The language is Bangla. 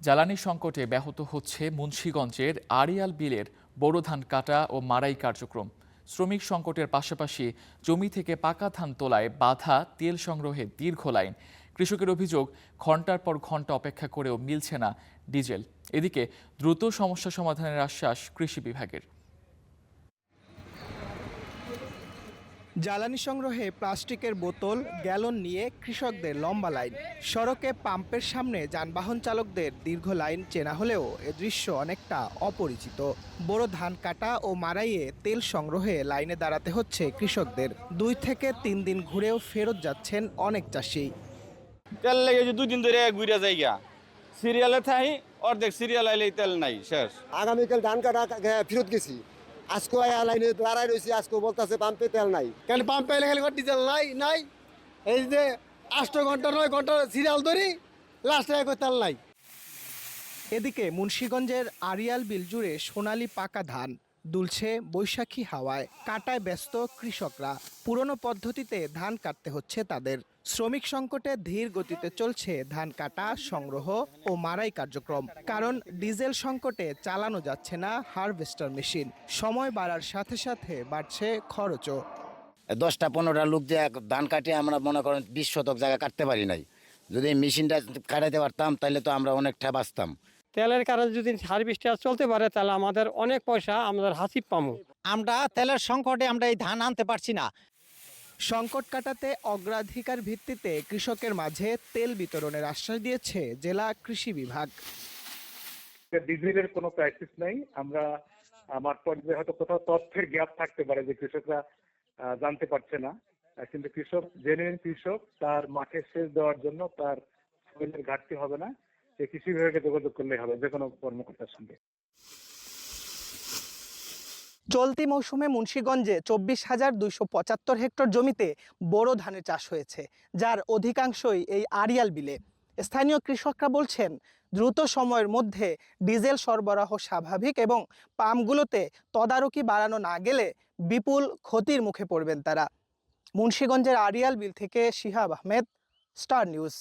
জ্বালানি সংকটে ব্যাহত হচ্ছে মুন্সিগঞ্জের আড়িয়াল বিলের বোরো ধান কাটা ও মাড়াই কার্যক্রম। শ্রমিক সংকটের পাশাপাশি জমি থেকে পাকা ধান তোলায় বাধা তেল সংগ্রহে দীর্ঘ লাইন। কৃষকের অভিযোগ, ঘন্টার পর ঘন্টা অপেক্ষা করেও মিলছে না ডিজেল। এদিকে দ্রুত সমস্যা সমাধানের আশ্বাস কৃষি বিভাগের। জ্বালানি সংগ্রহে প্লাস্টিকের বোতল গ্যালন নিয়ে কৃষকদের লম্বা লাইন। সড়কে পাম্পের সামনে যানবাহন চালকদের দীর্ঘ লাইন চেনা হলেও এ দৃশ্য অনেকটা অপরিচিত। বড় ধান কাটা ও মাড়াইয়ে তেল সংগ্রহে লাইনে দাঁড়াতে হচ্ছে কৃষকদের। 2 থেকে 3 দিন ঘুরেও ফেরত যাচ্ছেন অনেক চাষি। তেল লেগে যে 2 দিন ধরে ঘুরে যাইগা সিরিয়ালে থাই, অর্ধেক সিরিয়াল আইলেই তেল নাই, শেষ। আগামীকাল ধান কাটা ফেরত গেছি, আজকে লাইনে দাঁড়াই রয়েছি, আজকে বলতেছে পাম্পে তেল নাই। কেন পাম্পে এলে খালি ডিজেল নাই নাই এই যে 8 ঘন্টা 9 ঘন্টা সিরিয়াল ধরি, লাস্টে তেল নাই। এদিকে মুন্সিগঞ্জের আড়িয়াল বিল জুড়ে সোনালী পাকা ধান দুলছে বৈশাখী হাওয়ায়। কাটায় ব্যস্ত কৃষকরা। পুরনো পদ্ধতিতে ধান কাটতে হচ্ছে তাদের। শ্রমিক সংকটে ধীর গতিতে চলছে ধান কাটা, সংগ্রহ ও মাড়াই কার্যক্রম। কারণ ডিজেল সংকটে চালানো যাচ্ছে না হারভেস্টার মেশিন। সময় বাড়ার সাথে সাথে বাড়ছে খরচও। 10-15টা লোক দিয়ে ধান কাটিয়ে আমরা মনে করেন 20 শতক জায়গা কাটতে পারি নাই। যদি মেশিনটা কাটাইতে পারতাম তাহলে তো আমরা অনেকটা বাঁচতাম। তেলের কারণে যদি হারভেস্টার চলতে পারে তাহলে আমাদের অনেক পয়সা আমাদের হাসিব পাবো। আমরা তেলের সংকটে আমরা এই ধান আনতে পারছি না। সংকট কাটাতে অগ্রাধিকার ভিত্তিতে কৃষকের মাঝে তেল বিতরণের আশ্বাস দিয়েছে জেলা কৃষি বিভাগ। ডিজেলের কোনো ক্রাইসিস নাই। আমরা আমার পর্যায়ে হয়তো কোথাও তথ্যের গ্যাপ থাকতে পারে যে কৃষকরা জানতে পারছে না, কিন্তু কৃষক জেনুইন কৃষক, তার মাঠে সেচ দেওয়ার জন্য তার ফুয়েলের ঘাটতি হবে না। সে কৃষি বিভাগে যোগাযোগ করলেই হবে যে কোনো কর্মকর্তার সঙ্গে। চলতি মৌসুমে মুন্সিগঞ্জে 24,275 হেক্টর জমিতে বোরো ধানের চাষ হয়েছে, যার অধিকাংশই এই আড়িয়াল বিলে। স্থানীয় কৃষকরা বলছেন, দ্রুত সময়ের মধ্যে ডিজেল সরবরাহ স্বাভাবিক এবং পাম্পগুলোতে তদারকি বাড়ানো না গেলে বিপুল ক্ষতির মুখে পড়বেন তারা। মুন্সিগঞ্জের আড়িয়াল বিল থেকে শিহাব আহমেদ, স্টার নিউজ।